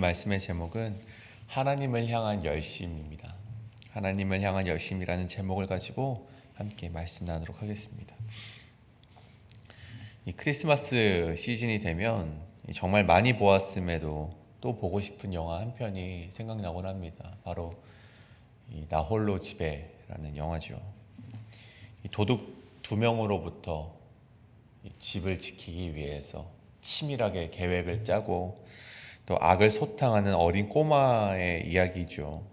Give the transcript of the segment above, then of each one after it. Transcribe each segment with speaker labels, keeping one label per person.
Speaker 1: 말씀의 제목은 하나님을 향한 열심입니다. 하나님을 향한 열심이라는 제목을 가지고 함께 말씀 나누도록 하겠습니다. 이 크리스마스 시즌이 되면 정말 많이 보았음에도 또 보고 싶은 영화 한 편이 생각나곤 합니다. 바로 이 나 홀로 집에라는 영화죠. 이 도둑 2명으로부터 이 집을 지키기 위해서 치밀하게 계획을 짜고 또 악을 소탕하는 어린 꼬마의 이야기죠.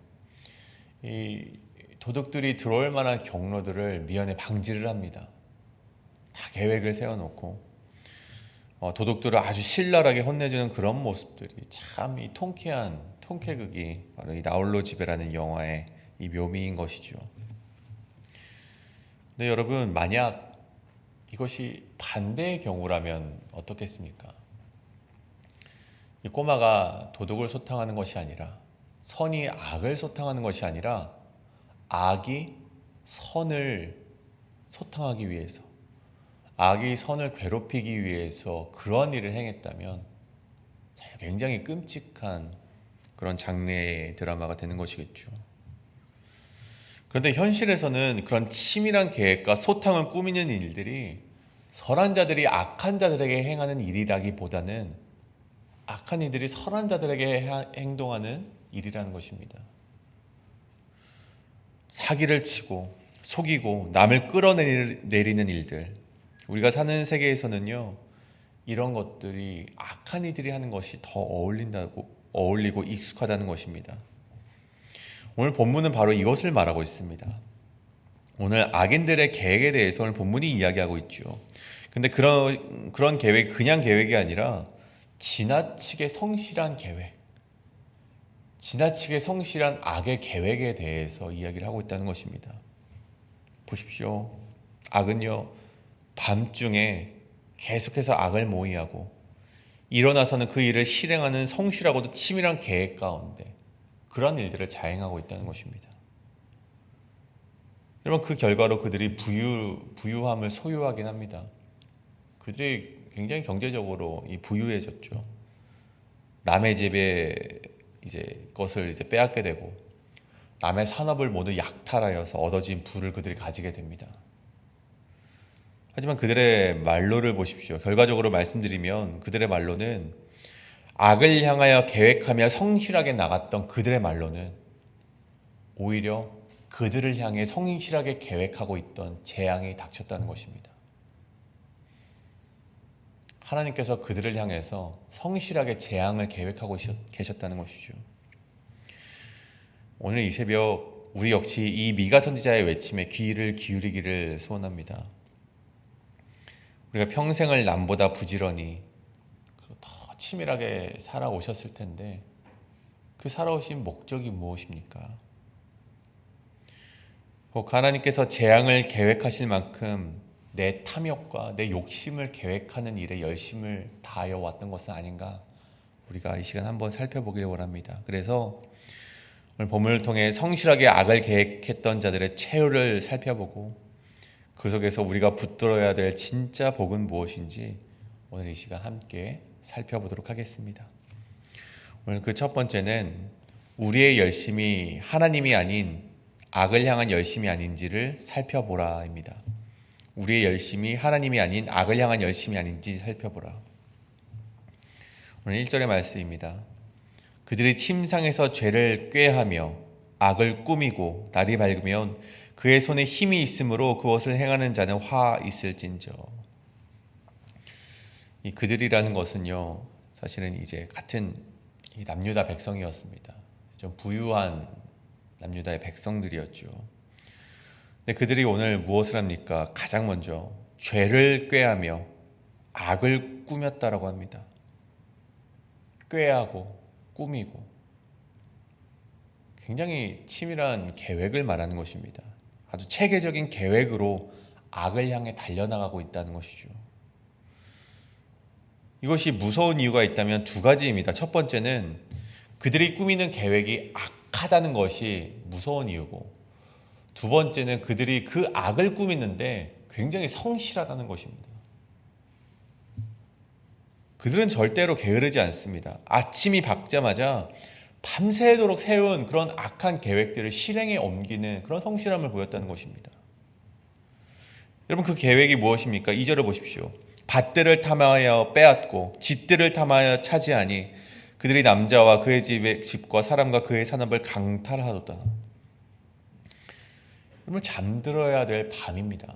Speaker 1: 이 도둑들이 들어올 만한 경로들을 미연에 방지를 합니다. 다 계획을 세워놓고 도둑들을 아주 신랄하게 혼내주는 그런 모습들이 참 이 통쾌한 통쾌극이 바로 이 나 홀로 집에라는 영화의 이 묘미인 것이죠. 근데 여러분, 만약 이것이 반대의 경우라면 어떻겠습니까? 이 꼬마가 도둑을 소탕하는 것이 아니라, 선이 악을 소탕하는 것이 아니라 악이 선을 소탕하기 위해서, 악이 선을 괴롭히기 위해서 그런 일을 행했다면 굉장히 끔찍한 그런 장르의 드라마가 되는 것이겠죠. 그런데 현실에서는 그런 치밀한 계획과 소탕을 꾸미는 일들이 선한 자들이 악한 자들에게 행하는 일이라기보다는 악한 이들이 선한 자들에게 행동하는 일이라는 것입니다. 사기를 치고 속이고 남을 끌어내리는 일들, 우리가 사는 세계에서는요, 이런 것들이 악한 이들이 하는 것이 더 어울리고 익숙하다는 것입니다. 오늘 본문은 바로 이것을 말하고 있습니다. 오늘 악인들의 계획에 대해서 오늘 본문이 이야기하고 있죠. 근데 그런 계획이 그냥 계획이 아니라 지나치게 성실한 계획, 지나치게 성실한 악의 계획에 대해서 이야기를 하고 있다는 것입니다. 보십시오. 악은요, 밤중에 계속해서 악을 모의하고 일어나서는 그 일을 실행하는 성실하고도 치밀한 계획 가운데 그런 일들을 자행하고 있다는 것입니다. 여러분, 그 결과로 그들이 부유함을 소유하긴 합니다. 그들이 굉장히 경제적으로 부유해졌죠. 남의 집에 것을 빼앗게 되고 남의 산업을 모두 약탈하여서 얻어진 부를 그들이 가지게 됩니다. 하지만 그들의 말로를 보십시오. 결과적으로 말씀드리면 그들의 말로는 악을 향하여 계획하며 성실하게 나갔던 그들의 말로는 오히려 그들을 향해 성실하게 계획하고 있던 재앙이 닥쳤다는 것입니다. 하나님께서 그들을 향해서 성실하게 재앙을 계획하고 계셨다는 것이죠. 오늘 이 새벽 우리 역시 이 미가 선지자의 외침에 귀를 기울이기를 소원합니다. 우리가 평생을 남보다 부지런히 더 치밀하게 살아오셨을 텐데 그 살아오신 목적이 무엇입니까? 혹 하나님께서 재앙을 계획하실 만큼 내 탐욕과 내 욕심을 계획하는 일에 열심을 다하여 왔던 것은 아닌가? 우리가 이 시간 한번 살펴보기를 원합니다. 그래서 오늘 본문을 통해 성실하게 악을 계획했던 자들의 최후를 살펴보고 그 속에서 우리가 붙들어야 될 진짜 복은 무엇인지 오늘 이 시간 함께 살펴보도록 하겠습니다. 오늘 그 첫 번째는 우리의 열심이 하나님이 아닌 악을 향한 열심이 아닌지를 살펴보라입니다. 우리의 열심이 하나님이 아닌 악을 향한 열심이 아닌지 살펴보라. 오늘 1절의 말씀입니다. 그들이 침상에서 죄를 꾀하며 악을 꾸미고 날이 밝으면 그의 손에 힘이 있으므로 그것을 행하는 자는 화 있을진저. 이 그들이라는 것은요, 사실은 같은 남유다 백성이었습니다. 좀 부유한 남유다의 백성들이었죠. 근데 그들이 오늘 무엇을 합니까? 가장 먼저 죄를 꾀하며 악을 꾸몄다라고 합니다. 꾀하고 꾸미고 굉장히 치밀한 계획을 말하는 것입니다. 아주 체계적인 계획으로 악을 향해 달려나가고 있다는 것이죠. 이것이 무서운 이유가 있다면 두 가지입니다. 첫 번째는 그들이 꾸미는 계획이 악하다는 것이 무서운 이유고, 두 번째는 그들이 그 악을 꾸미는데 굉장히 성실하다는 것입니다. 그들은 절대로 게으르지 않습니다. 아침이 밝자마자 밤새도록 세운 그런 악한 계획들을 실행에 옮기는 그런 성실함을 보였다는 것입니다. 여러분, 그 계획이 무엇입니까? 2절을 보십시오. 밭들을 탐하여 빼앗고 집들을 탐하여 차지하니 그들이 남자와 그의 집과 사람과 그의 산업을 강탈하도다. 여러분, 잠들어야 될 밤입니다.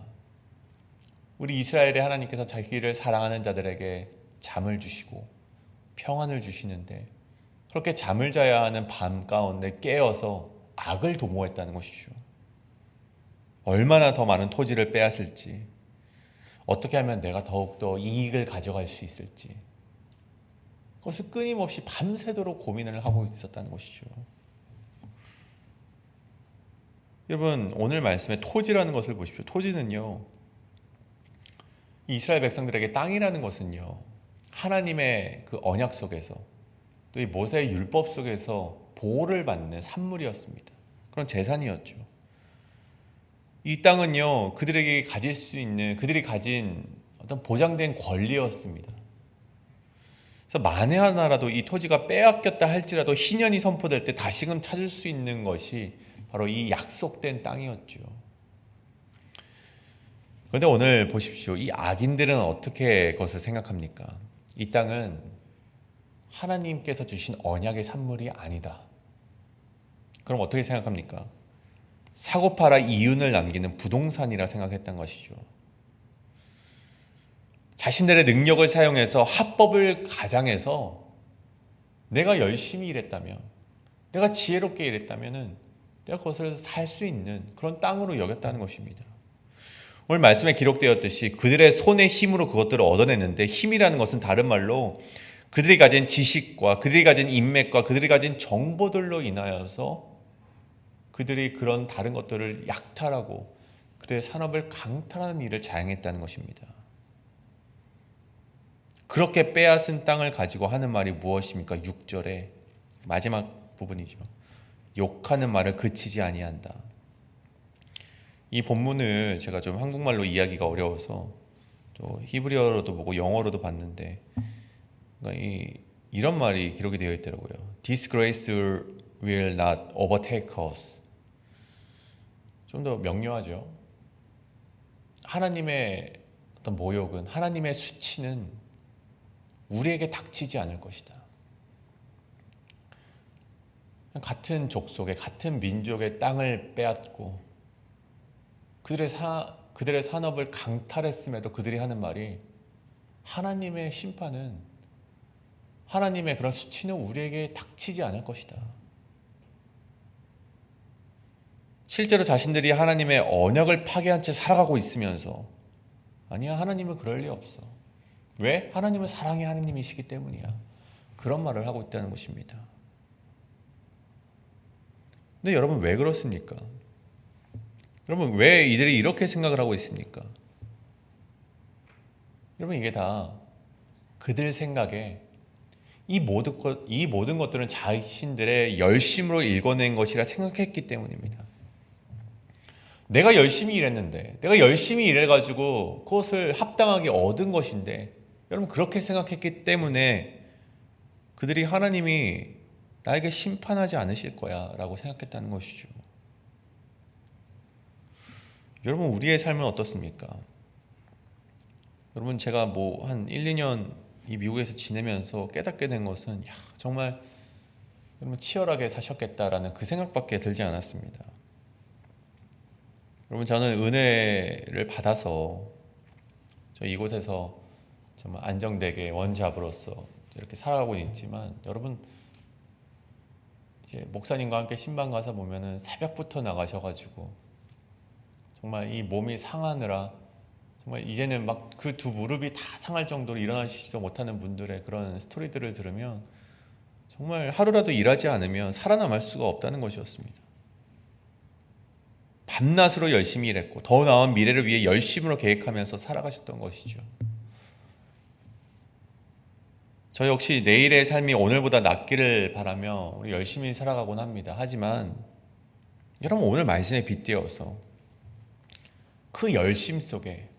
Speaker 1: 우리 이스라엘의 하나님께서 자기를 사랑하는 자들에게 잠을 주시고 평안을 주시는데, 그렇게 잠을 자야 하는 밤 가운데 깨어서 악을 도모했다는 것이죠. 얼마나 더 많은 토지를 빼앗을지, 어떻게 하면 내가 더욱더 이익을 가져갈 수 있을지, 그것을 끊임없이 밤새도록 고민을 하고 있었다는 것이죠. 여러분, 오늘 말씀에 토지라는 것을 보십시오. 토지는요, 이스라엘 백성들에게 땅이라는 것은요, 하나님의 그 언약 속에서 또 이 모세의 율법 속에서 보호를 받는 산물이었습니다. 그런 재산이었죠. 이 땅은요, 그들에게 가질 수 있는, 그들이 가진 어떤 보장된 권리였습니다. 그래서 만에 하나라도 이 토지가 빼앗겼다 할지라도 희년이 선포될 때 다시금 찾을 수 있는 것이 바로 이 약속된 땅이었죠. 그런데 오늘 보십시오. 이 악인들은 어떻게 그것을 생각합니까? 이 땅은 하나님께서 주신 언약의 산물이 아니다. 그럼 어떻게 생각합니까? 사고팔아 이윤을 남기는 부동산이라 생각했던 것이죠. 자신들의 능력을 사용해서 합법을 가장해서 내가 열심히 일했다면, 내가 지혜롭게 일했다면 내가 그것을 살 수 있는 그런 땅으로 여겼다는 것입니다. 오늘 말씀에 기록되었듯이 그들의 손의 힘으로 그것들을 얻어냈는데, 힘이라는 것은 다른 말로 그들이 가진 지식과 그들이 가진 인맥과 그들이 가진 정보들로 인하여서 그들이 그런 다른 것들을 약탈하고 그들의 산업을 강탈하는 일을 자행했다는 것입니다. 그렇게 빼앗은 땅을 가지고 하는 말이 무엇입니까? 6절의 마지막 부분이죠. 욕하는 말을 그치지 아니한다. 이 본문을 제가 좀 한국말로 이야기가 어려워서 또 히브리어로도 보고 영어로도 봤는데, 그러니까 이런 말이 기록이 되어 있더라고요. Disgrace will not overtake us. 좀 더 명료하죠. 하나님의 어떤 모욕은, 하나님의 수치는 우리에게 닥치지 않을 것이다. 같은 족속의, 같은 민족의 땅을 빼앗고 그들의 산업을 강탈했음에도 그들이 하는 말이, 하나님의 심판은, 하나님의 그런 수치는 우리에게 닥치지 않을 것이다. 실제로 자신들이 하나님의 언약을 파괴한 채 살아가고 있으면서, 아니야, 하나님은 그럴 리 없어. 왜? 하나님은 사랑의 하나님이시기 때문이야. 그런 말을 하고 있다는 것입니다. 근데 여러분, 왜 그렇습니까? 여러분, 왜 이들이 이렇게 생각을 하고 있습니까? 여러분, 이게 다 그들 생각에 이 모든 것들은 자신들의 열심으로 일궈낸 것이라 생각했기 때문입니다. 내가 열심히 일했는데, 내가 열심히 일해가지고 그것을 합당하게 얻은 것인데, 여러분, 그렇게 생각했기 때문에 그들이 하나님이 나에게 심판하지 않으실 거야 라고 생각했다는 것이죠. 여러분, 우리의 삶은 어떻습니까? 여러분, 제가 한 1, 2년 이 미국에서 지내면서 깨닫게 된 것은, 정말 여러분 치열하게 사셨겠다라는 그 생각밖에 들지 않았습니다. 여러분, 저는 은혜를 받아서 이곳에서 정말 안정되게 원잡으로서 이렇게 살아가고 있지만, 여러분, 이제 목사님과 함께 신방 가서 보면은 새벽부터 나가셔가지고 정말 이 몸이 상하느라 정말 이제는 막 그 두 무릎이 다 상할 정도로 일어나시지도 못하는 분들의 그런 스토리들을 들으면 정말 하루라도 일하지 않으면 살아남을 수가 없다는 것이었습니다. 밤낮으로 열심히 일했고 더 나은 미래를 위해 열심으로 계획하면서 살아가셨던 것이죠. 저 역시 내일의 삶이 오늘보다 낫기를 바라며 우리 열심히 살아가곤 합니다. 하지만 여러분, 오늘 말씀에 빗대어서 그 열심 속에,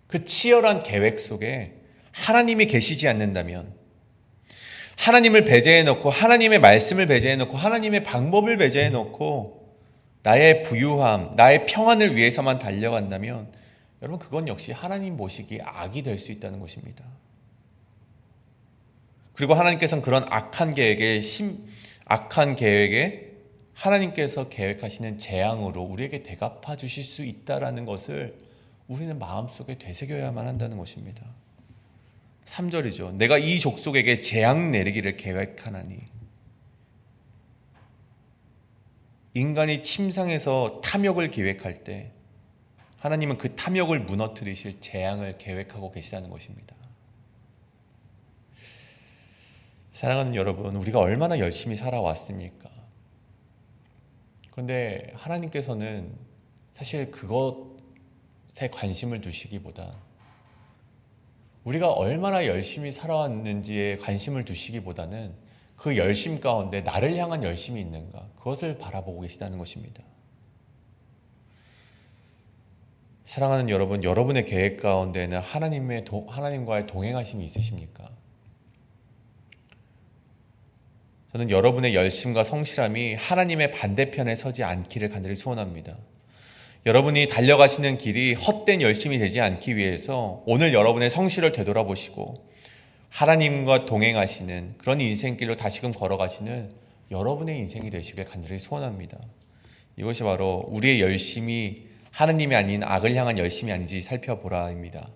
Speaker 1: 그 치열한 계획 속에 하나님이 계시지 않는다면, 하나님을 배제해 놓고 하나님의 말씀을 배제해 놓고 하나님의 방법을 배제해 놓고 나의 부유함, 나의 평안을 위해서만 달려간다면 여러분 그건 역시 하나님 보시기에 악이 될 수 있다는 것입니다. 그리고 하나님께서는 그런 악한 계획에 하나님께서 계획하시는 재앙으로 우리에게 대갚아 주실 수 있다는 것을 우리는 마음속에 되새겨야만 한다는 것입니다. 3절이죠. 내가 이 족속에게 재앙 내리기를 계획하나니. 인간이 침상에서 탐욕을 계획할 때 하나님은 그 탐욕을 무너뜨리실 재앙을 계획하고 계시다는 것입니다. 사랑하는 여러분, 우리가 얼마나 열심히 살아왔습니까? 그런데 하나님께서는 사실 그것에 관심을 두시기보다 우리가 얼마나 열심히 살아왔는지에 관심을 두시기보다는 그 열심 가운데 나를 향한 열심이 있는가, 그것을 바라보고 계시다는 것입니다. 사랑하는 여러분, 여러분의 계획 가운데는 하나님과의 동행하심이 있으십니까? 저는 여러분의 열심과 성실함이 하나님의 반대편에 서지 않기를 간절히 소원합니다. 여러분이 달려가시는 길이 헛된 열심이 되지 않기 위해서 오늘 여러분의 성실을 되돌아보시고 하나님과 동행하시는 그런 인생길로 다시금 걸어가시는 여러분의 인생이 되시길 간절히 소원합니다. 이것이 바로 우리의 열심이 하나님이 아닌 악을 향한 열심이 아닌지 살펴보라입니다.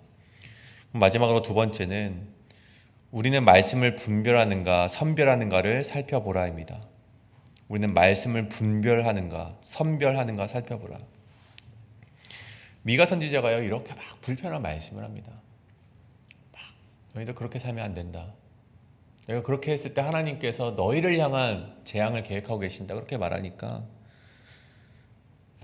Speaker 1: 마지막으로 두 번째는 우리는 말씀을 분별하는가 선별하는가를 살펴보라입니다. 우리는 말씀을 분별하는가 선별하는가 살펴보라. 미가 선지자가요 이렇게 막 불편한 말씀을 합니다. 막 너희들 그렇게 살면 안 된다. 내가 그렇게 했을 때 하나님께서 너희를 향한 재앙을 계획하고 계신다 그렇게 말하니까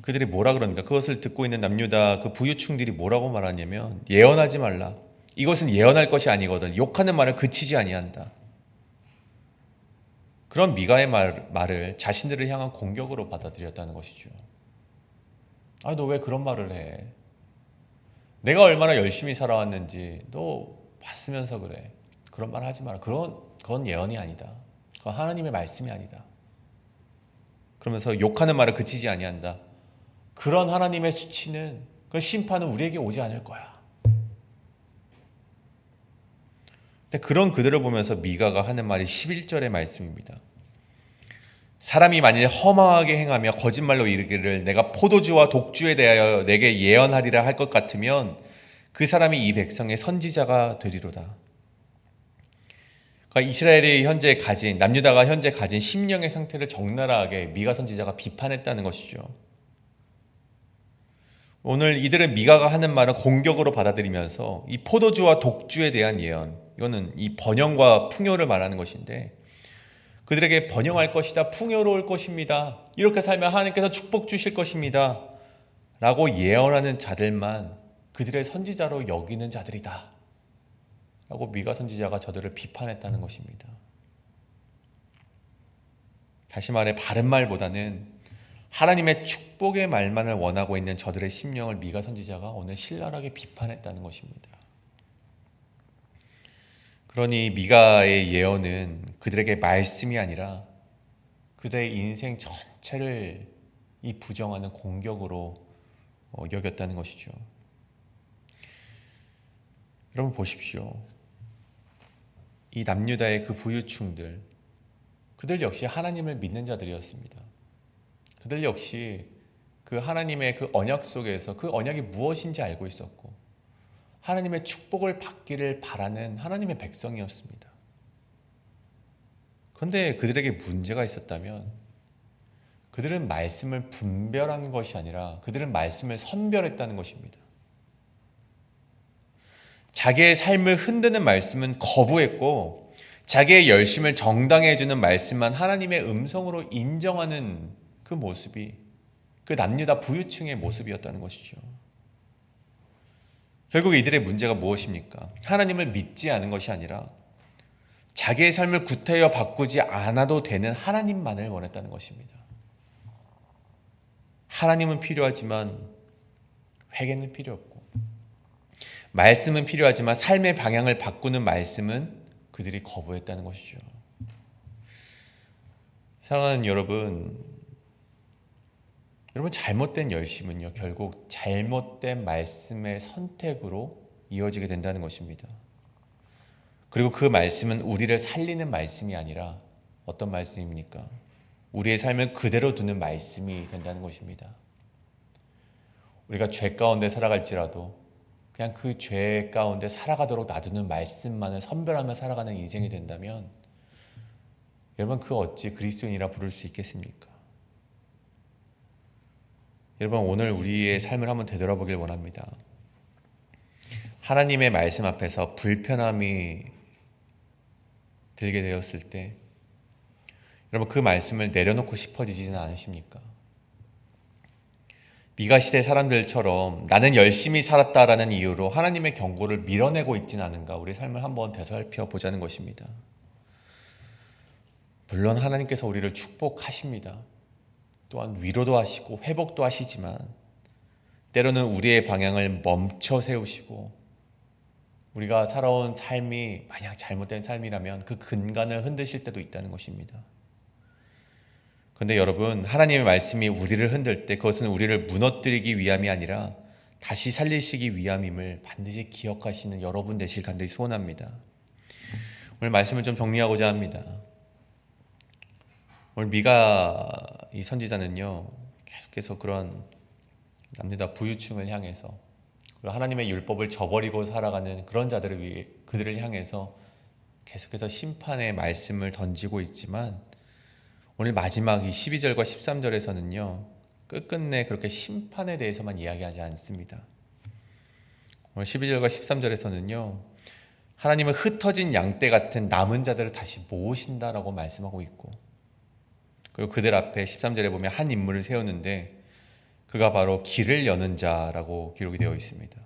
Speaker 1: 그들이 뭐라 그럽니까? 그것을 듣고 있는 남유다 그 부유층들이 뭐라고 말하냐면 예언하지 말라. 이것은 예언할 것이 아니거든. 욕하는 말을 그치지 아니한다. 그런 미가의 말을 자신들을 향한 공격으로 받아들였다는 것이죠. 아, 너 왜 그런 말을 해? 내가 얼마나 열심히 살아왔는지 너 봤으면서 그래. 그런 말 하지 마라. 그건 예언이 아니다. 그건 하나님의 말씀이 아니다. 그러면서 욕하는 말을 그치지 아니한다. 그런 하나님의 수치는 그 심판은 우리에게 오지 않을 거야. 근데 그런 그들을 보면서 미가가 하는 말이 11절의 말씀입니다. 사람이 만일 허망하게 행하며 거짓말로 이르기를 내가 포도주와 독주에 대하여 내게 예언하리라 할 것 같으면 그 사람이 이 백성의 선지자가 되리로다. 그러니까 이스라엘이 현재 가진 남유다가 현재 가진 심령의 상태를 적나라하게 미가 선지자가 비판했다는 것이죠. 오늘 이들은 미가가 하는 말은 공격으로 받아들이면서 이 포도주와 독주에 대한 예언, 이거는 이 번영과 풍요를 말하는 것인데 그들에게 번영할 것이다, 풍요로울 것입니다, 이렇게 살면 하나님께서 축복 주실 것입니다 라고 예언하는 자들만 그들의 선지자로 여기는 자들이다 라고 미가 선지자가 저들을 비판했다는 것입니다. 다시 말해 바른 말보다는 하나님의 축복의 말만을 원하고 있는 저들의 심령을 미가 선지자가 오늘 신랄하게 비판했다는 것입니다. 그러니 미가의 예언은 그들에게 말씀이 아니라 그들의 인생 전체를 이 부정하는 공격으로 여겼다는 것이죠. 여러분 보십시오. 이 남유다의 그 부유층들, 그들 역시 하나님을 믿는 자들이었습니다. 그들 역시 그 하나님의 그 언약 속에서 그 언약이 무엇인지 알고 있었고 하나님의 축복을 받기를 바라는 하나님의 백성이었습니다. 그런데 그들에게 문제가 있었다면 그들은 말씀을 분별한 것이 아니라 그들은 말씀을 선별했다는 것입니다. 자기의 삶을 흔드는 말씀은 거부했고 자기의 열심을 정당해 주는 말씀만 하나님의 음성으로 인정하는 그 모습이 그 남유다 부유층의 모습이었다는 것이죠. 결국 이들의 문제가 무엇입니까? 하나님을 믿지 않은 것이 아니라 자기의 삶을 구태여 바꾸지 않아도 되는 하나님만을 원했다는 것입니다. 하나님은 필요하지만 회개는 필요 없고 말씀은 필요하지만 삶의 방향을 바꾸는 말씀은 그들이 거부했다는 것이죠. 사랑하는 여러분, 잘못된 열심은요, 결국 잘못된 말씀의 선택으로 이어지게 된다는 것입니다. 그리고 그 말씀은 우리를 살리는 말씀이 아니라 어떤 말씀입니까? 우리의 삶을 그대로 두는 말씀이 된다는 것입니다. 우리가 죄 가운데 살아갈지라도 그냥 그 죄 가운데 살아가도록 놔두는 말씀만을 선별하며 살아가는 인생이 된다면 여러분, 그 어찌 그리스도인이라 부를 수 있겠습니까? 여러분, 오늘 우리의 삶을 한번 되돌아보길 원합니다. 하나님의 말씀 앞에서 불편함이 들게 되었을 때 여러분, 그 말씀을 내려놓고 싶어지지는 않으십니까? 미가 시대 사람들처럼 나는 열심히 살았다라는 이유로 하나님의 경고를 밀어내고 있지는 않은가, 우리 삶을 한번 되살펴 보자는 것입니다. 물론 하나님께서 우리를 축복하십니다. 또한 위로도 하시고 회복도 하시지만 때로는 우리의 방향을 멈춰 세우시고 우리가 살아온 삶이 만약 잘못된 삶이라면 그 근간을 흔드실 때도 있다는 것입니다. 그런데 여러분, 하나님의 말씀이 우리를 흔들 때 그것은 우리를 무너뜨리기 위함이 아니라 다시 살리시기 위함임을 반드시 기억하시는 여러분 되실 간절히 소원합니다. 오늘 말씀을 좀 정리하고자 합니다. 오늘 미가 이 선지자는요, 계속해서 그런 남유다 부유층을 향해서, 그리고 하나님의 율법을 저버리고 살아가는 그런 자들을 위해 그들을 향해서 계속해서 심판의 말씀을 던지고 있지만 오늘 마지막 이 12절과 13절에서는요 끝끝내 그렇게 심판에 대해서만 이야기하지 않습니다. 오늘 12절과 13절에서는요 하나님은 흩어진 양떼 같은 남은 자들을 다시 모으신다라고 말씀하고 있고, 그리고 그들 앞에 13절에 보면 한 인물을 세우는데 그가 바로 길을 여는 자라고 기록이 되어 있습니다.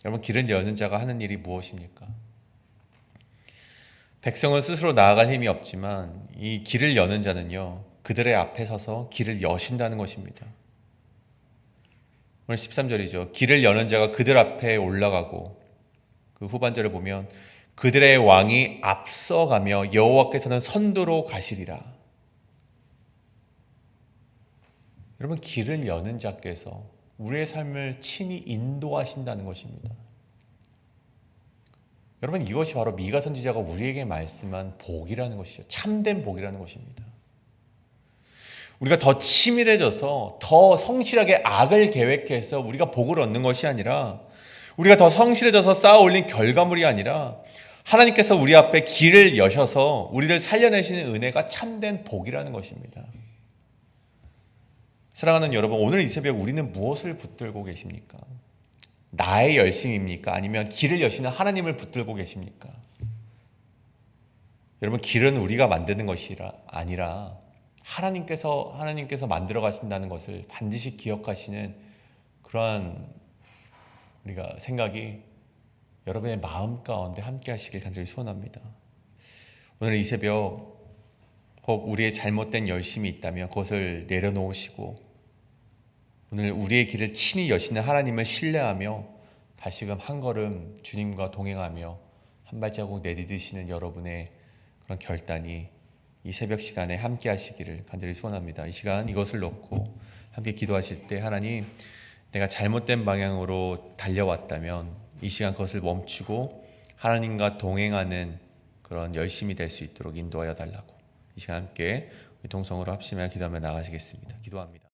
Speaker 1: 여러분, 길을 여는 자가 하는 일이 무엇입니까? 백성은 스스로 나아갈 힘이 없지만 이 길을 여는 자는요 그들의 앞에 서서 길을 여신다는 것입니다. 오늘 13절이죠. 길을 여는 자가 그들 앞에 올라가고, 그 후반절을 보면 그들의 왕이 앞서가며 여호와께서는 선두로 가시리라. 여러분, 길을 여는 자께서 우리의 삶을 친히 인도하신다는 것입니다. 여러분, 이것이 바로 미가 선지자가 우리에게 말씀한 복이라는 것이죠. 참된 복이라는 것입니다. 우리가 더 치밀해져서 더 성실하게 악을 계획해서 우리가 복을 얻는 것이 아니라, 우리가 더 성실해져서 쌓아 올린 결과물이 아니라 하나님께서 우리 앞에 길을 여셔서 우리를 살려내시는 은혜가 참된 복이라는 것입니다. 사랑하는 여러분, 오늘 이 새벽 우리는 무엇을 붙들고 계십니까? 나의 열심입니까? 아니면 길을 여시는 하나님을 붙들고 계십니까? 여러분, 길은 우리가 만드는 것이 아니라 하나님께서 만들어 가신다는 것을 반드시 기억하시는 그러한 우리가 생각이 여러분의 마음 가운데 함께 하시길 간절히 소원합니다. 오늘 이 새벽 혹 우리의 잘못된 열심이 있다면 그것을 내려놓으시고 오늘 우리의 길을 친히 여시는 하나님을 신뢰하며 다시금 한 걸음 주님과 동행하며 한 발자국 내디디시는 여러분의 그런 결단이 이 새벽 시간에 함께 하시기를 간절히 소원합니다. 이 시간 이것을 놓고 함께 기도하실 때, 하나님, 내가 잘못된 방향으로 달려왔다면 이 시간 그것을 멈추고 하나님과 동행하는 그런 열심이 될 수 있도록 인도하여 달라고, 이 시간 함께 동성으로 합심하여 기도하며 나가시겠습니다. 기도합니다.